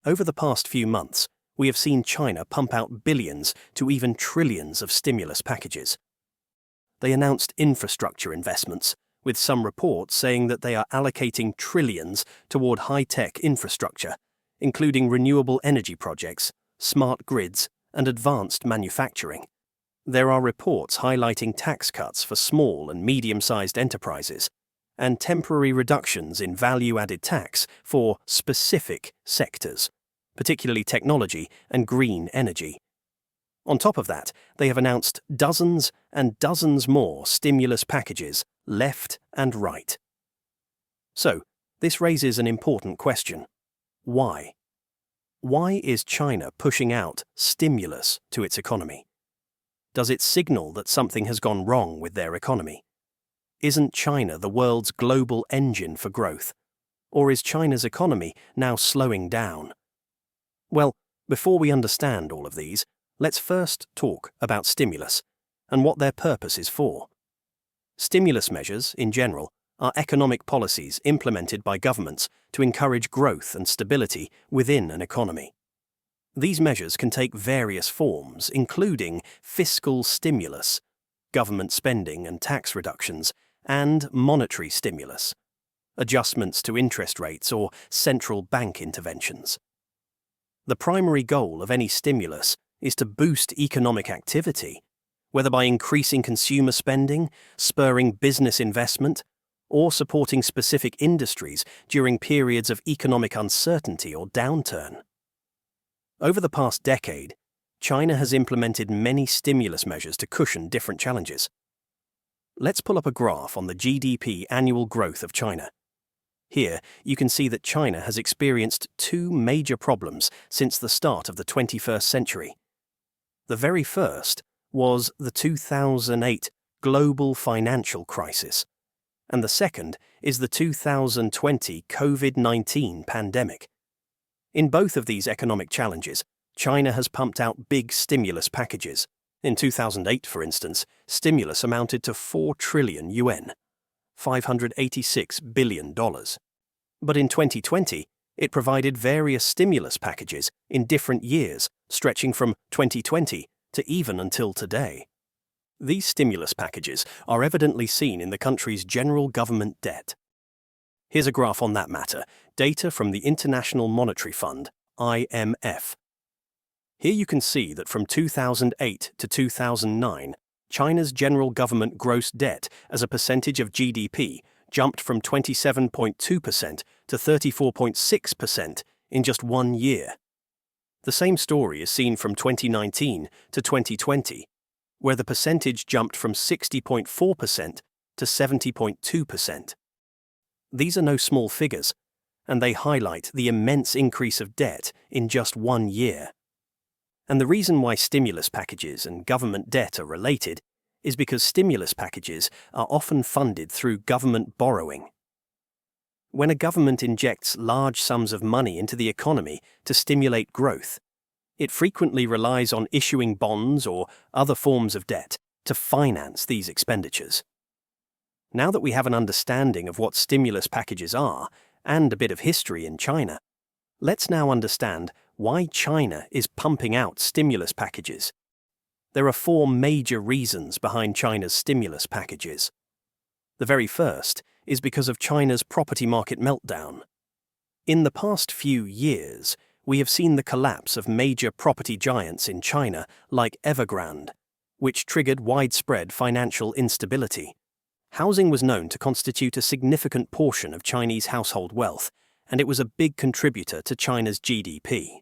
Over the past few months, we have seen China pump out billions to even trillions of stimulus packages. They announced infrastructure investments, with some reports saying that they are allocating trillions toward high-tech infrastructure, including renewable energy projects, smart grids, and advanced manufacturing. There are reports highlighting tax cuts for small and medium-sized enterprises, and temporary reductions in value-added tax for specific sectors, particularly technology and green energy. On top of that, they have announced dozens and dozens more stimulus packages, left and right. So, this raises an important question. Why? Why is China pushing out stimulus to its economy? Does it signal that something has gone wrong with their economy? Isn't China the world's global engine for growth? Or is China's economy now slowing down? Well, before we understand all of these, let's first talk about stimulus and what their purpose is for. Stimulus measures, in general, are economic policies implemented by governments to encourage growth and stability within an economy. These measures can take various forms, including fiscal stimulus, government spending and tax reductions, and monetary stimulus, adjustments to interest rates or central bank interventions. The primary goal of any stimulus is to boost economic activity, whether by increasing consumer spending, spurring business investment, or supporting specific industries during periods of economic uncertainty or downturn. Over the past decade, China has implemented many stimulus measures to cushion different challenges. Let's pull up a graph on the GDP annual growth of China. Here, you can see that China has experienced two major problems since the start of the 21st century. The very first was the 2008 global financial crisis, and the second is the 2020 COVID-19 pandemic. In both of these economic challenges, China has pumped out big stimulus packages. In 2008, for instance, stimulus amounted to 4 trillion yuan, $586 billion. But in 2020, it provided various stimulus packages in different years, stretching from 2020 to even until today. These stimulus packages are evidently seen in the country's general government debt. Here's a graph on that matter, data from the International Monetary Fund, IMF. Here you can see that from 2008 to 2009, China's general government gross debt as a percentage of GDP jumped from 27.2% to 34.6% in just 1 year. The same story is seen from 2019 to 2020, where the percentage jumped from 60.4% to 70.2%. These are no small figures, and they highlight the immense increase of debt in just 1 year. And the reason why stimulus packages and government debt are related is because stimulus packages are often funded through government borrowing. When a government injects large sums of money into the economy to stimulate growth, it frequently relies on issuing bonds or other forms of debt to finance these expenditures. Now that we have an understanding of what stimulus packages are and a bit of history in China, let's now understand why China is pumping out stimulus packages. There are 4 major reasons behind China's stimulus packages. The very first is because of China's property market meltdown. In the past few years, we have seen the collapse of major property giants in China like Evergrande, which triggered widespread financial instability. Housing was known to constitute a significant portion of Chinese household wealth, and it was a big contributor to China's GDP.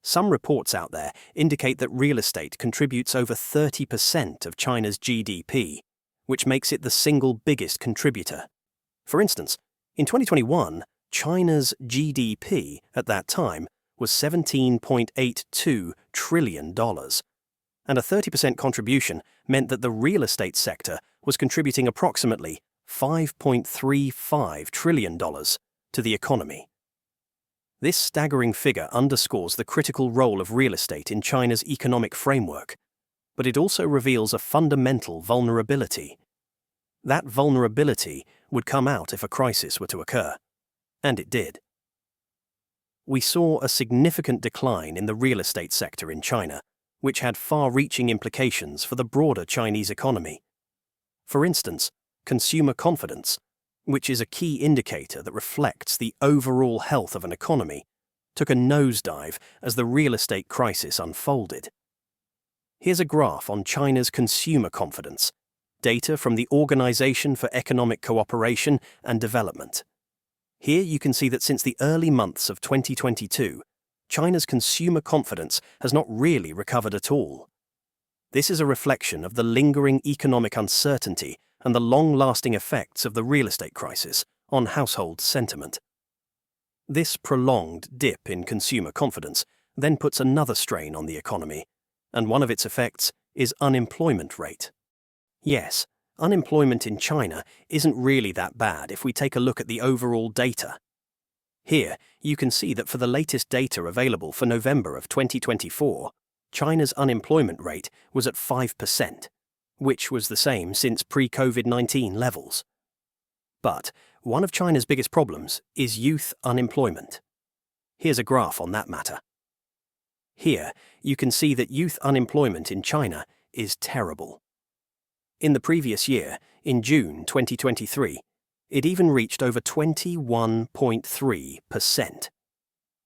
Some reports out there indicate that real estate contributes over 30% of China's GDP, which makes it the single biggest contributor. For instance, in 2021, China's GDP at that time was $17.82 trillion, and a 30% contribution meant that the real estate sector was contributing approximately $5.35 trillion to the economy. This staggering figure underscores the critical role of real estate in China's economic framework, but it also reveals a fundamental vulnerability. That vulnerability would come out if a crisis were to occur, and it did. we saw a significant decline in the real estate sector in China, which had far-reaching implications for the broader Chinese economy. For instance, consumer confidence, which is a key indicator that reflects the overall health of an economy, took a nosedive as the real estate crisis unfolded. Here's a graph on China's consumer confidence, data from the Organization for Economic Cooperation and Development. Here you can see that since the early months of 2022, China's consumer confidence has not really recovered at all. This is a reflection of the lingering economic uncertainty and the long-lasting effects of the real estate crisis on household sentiment. This prolonged dip in consumer confidence then puts another strain on the economy, and one of its effects is unemployment rate. Yes, unemployment in China isn't really that bad if we take a look at the overall data. Here, you can see that for the latest data available for November of 2024, China's unemployment rate was at 5%, which was the same since pre-COVID-19 levels. But one of China's biggest problems is youth unemployment. Here's a graph on that matter. Here, you can see that youth unemployment in China is terrible. In the previous year, in June 2023, it even reached over 21.3%.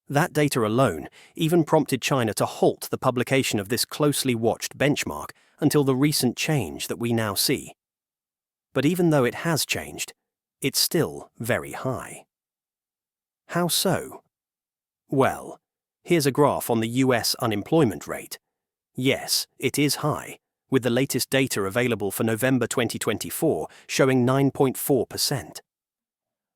That data alone even prompted China to halt the publication of this closely watched benchmark until the recent change that we now see. But even though it has changed, it's still very high. How so? Well, here's a graph on the US unemployment rate. Yes, it is high, with the latest data available for November 2024 showing 9.4%.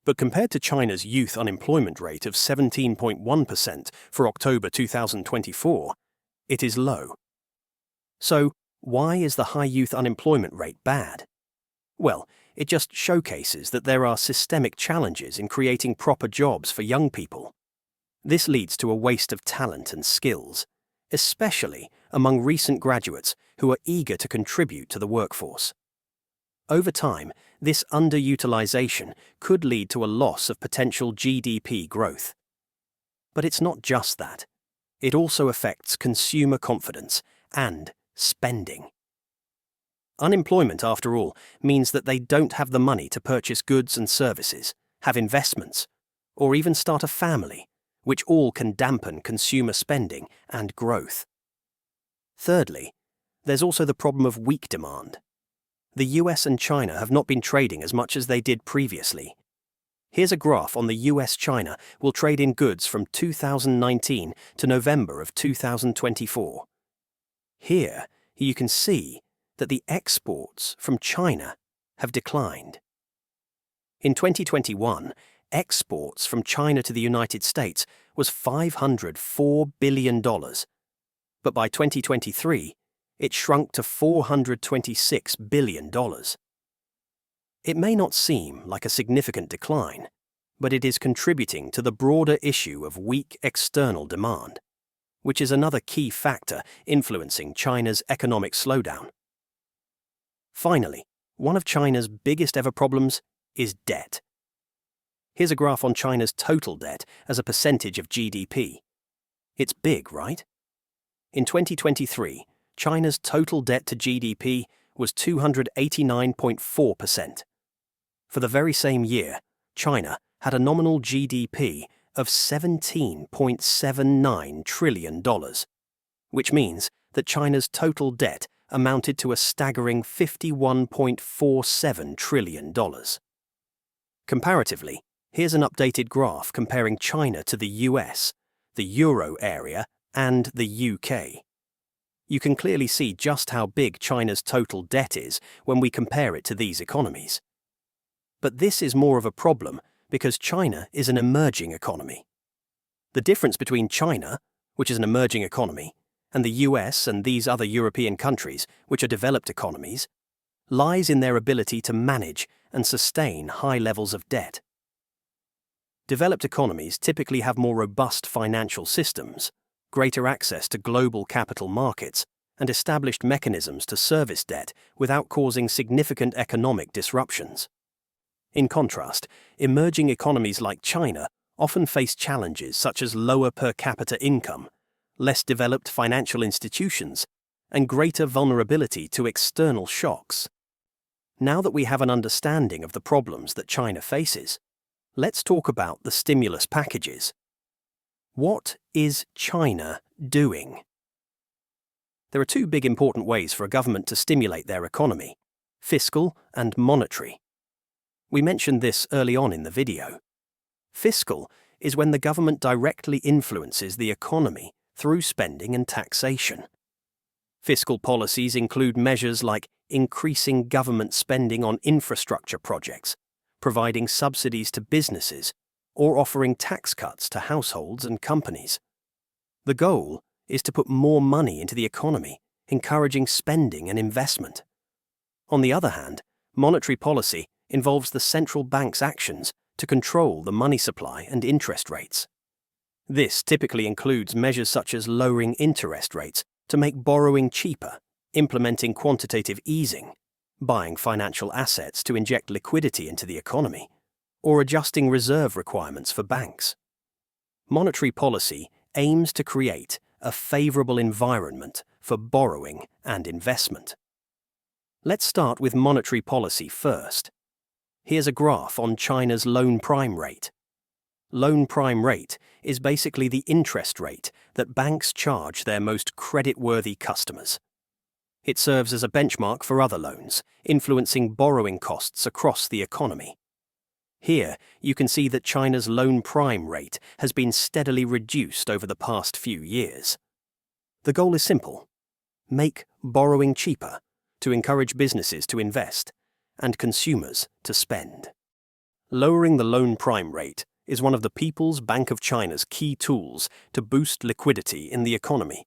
But compared to China's youth unemployment rate of 17.1% for October 2024, it is low. So, why is the high youth unemployment rate bad? Well, it just showcases that there are systemic challenges in creating proper jobs for young people. This leads to a waste of talent and skills, especially among recent graduates who are eager to contribute to the workforce. Over time, this underutilization could lead to a loss of potential GDP growth. But it's not just that. It also affects consumer confidence and spending. Unemployment, after all, means that they don't have the money to purchase goods and services, have investments, or even start a family, which all can dampen consumer spending and growth. Thirdly, there's also the problem of weak demand. The US and China have not been trading as much as they did previously. Here's a graph on the US-China will trade in goods from 2019 to November of 2024. Here, you can see that the exports from China have declined. In 2021, exports from China to the United States was $504 billion, but by 2023, it shrunk to $426 billion. It may not seem like a significant decline, but it is contributing to the broader issue of weak external demand, which is another key factor influencing China's economic slowdown. Finally, one of China's biggest ever problems is debt. Here's a graph on China's total debt as a percentage of GDP. It's big, right? In 2023, China's total debt to GDP was 289.4%. For the very same year, China had a nominal GDP of $17.79 trillion, which means that China's total debt amounted to a staggering $51.47 trillion. Comparatively, here's an updated graph comparing China to the US, the Euro area, and the UK. You can clearly see just how big China's total debt is when we compare it to these economies. But this is more of a problem because China is an emerging economy. The difference between China, which is an emerging economy, and the US and these other European countries, which are developed economies, lies in their ability to manage and sustain high levels of debt. Developed economies typically have more robust financial systems, greater access to global capital markets, and established mechanisms to service debt without causing significant economic disruptions. In contrast, emerging economies like China often face challenges such as lower per capita income, less developed financial institutions, and greater vulnerability to external shocks. Now that we have an understanding of the problems that China faces, let's talk about the stimulus packages. What is China doing? There are two big important ways for a government to stimulate their economy: fiscal and monetary. We mentioned this early on in the video. Fiscal is when the government directly influences the economy through spending and taxation. Fiscal policies include measures like increasing government spending on infrastructure projects, providing subsidies to businesses, or offering tax cuts to households and companies. The goal is to put more money into the economy, encouraging spending and investment. On the other hand, monetary policy involves the central bank's actions to control the money supply and interest rates. This typically includes measures such as lowering interest rates to make borrowing cheaper, implementing quantitative easing, buying financial assets to inject liquidity into the economy, or adjusting reserve requirements for banks. Monetary policy aims to create a favorable environment for borrowing and investment. Let's start with monetary policy first. Here's a graph on China's loan prime rate. Loan prime rate is basically the interest rate that banks charge their most credit-worthy customers. It serves as a benchmark for other loans, influencing borrowing costs across the economy. Here, you can see that China's loan prime rate has been steadily reduced over the past few years. The goal is simple: make borrowing cheaper to encourage businesses to invest and consumers to spend. Lowering the loan prime rate is one of the People's Bank of China's key tools to boost liquidity in the economy.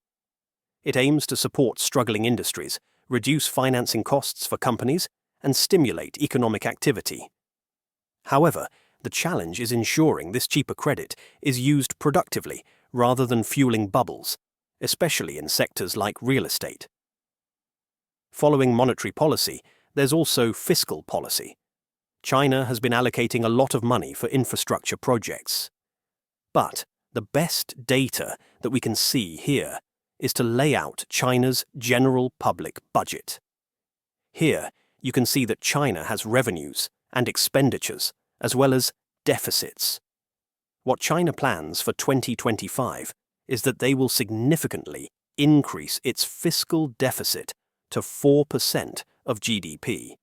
It aims to support struggling industries, reduce financing costs for companies, and stimulate economic activity. However, the challenge is ensuring this cheaper credit is used productively rather than fueling bubbles, especially in sectors like real estate. Following monetary policy, there's also fiscal policy. China has been allocating a lot of money for infrastructure projects. But the best data that we can see here is to lay out China's general public budget. Here, you can see that China has revenues and expenditures, as well as deficits. What China plans for 2025 is that they will significantly increase its fiscal deficit to 4% of GDP.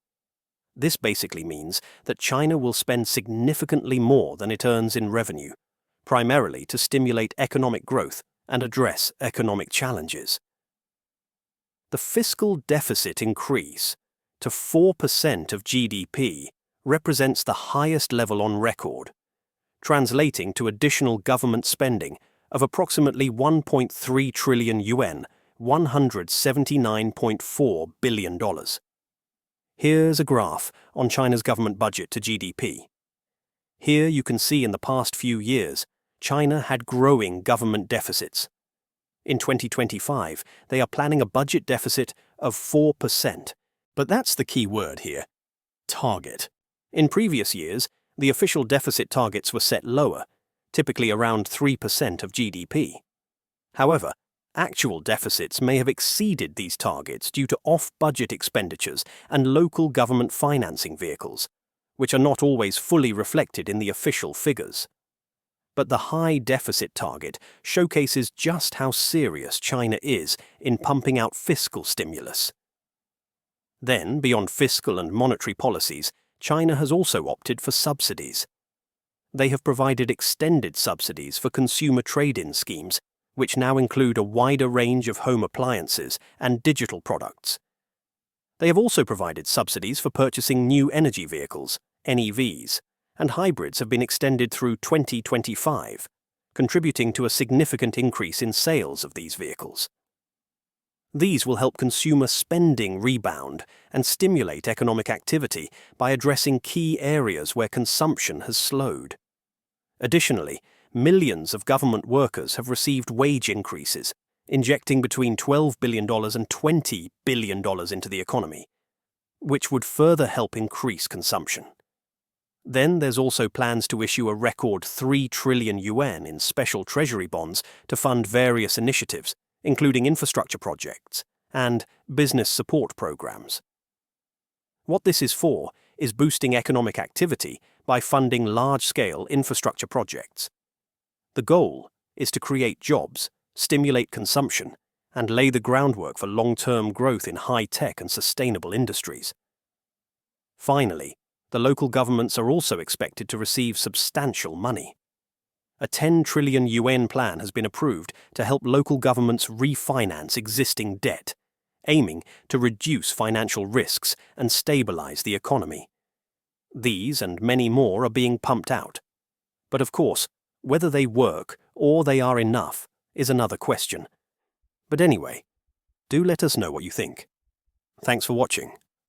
This basically means that China will spend significantly more than it earns in revenue, primarily to stimulate economic growth and address economic challenges. The fiscal deficit increase to 4% of GDP represents the highest level on record, translating to additional government spending of approximately 1.3 trillion yuan, $179.4 billion. Here's a graph on China's government budget to GDP. Here you can see in the past few years, China had growing government deficits. In 2025, they are planning a budget deficit of 4%. But that's the key word here: target. In previous years, the official deficit targets were set lower, typically around 3% of GDP. However, actual deficits may have exceeded these targets due to off-budget expenditures and local government financing vehicles, which are not always fully reflected in the official figures. But the high deficit target showcases just how serious China is in pumping out fiscal stimulus. Then, beyond fiscal and monetary policies, China has also opted for subsidies. They have provided extended subsidies for consumer trade-in schemes, which now include a wider range of home appliances and digital products. They have also provided subsidies for purchasing new energy vehicles, NEVs, and hybrids have been extended through 2025, contributing to a significant increase in sales of these vehicles. These will help consumer spending rebound and stimulate economic activity by addressing key areas where consumption has slowed. Additionally, millions of government workers have received wage increases, injecting between $12 billion and $20 billion into the economy, which would further help increase consumption. Then there's also plans to issue a record 3 trillion yuan in special treasury bonds to fund various initiatives, including infrastructure projects and business support programs. What this is for is boosting economic activity by funding large-scale infrastructure projects. The goal is to create jobs, stimulate consumption, and lay the groundwork for long-term growth in high-tech and sustainable industries. Finally, the local governments are also expected to receive substantial money. A 10 trillion yuan plan has been approved to help local governments refinance existing debt, aiming to reduce financial risks and stabilize the economy. These and many more are being pumped out. But of course, whether they work or they are enough is another question. But anyway, do let us know what you think. Thanks for watching.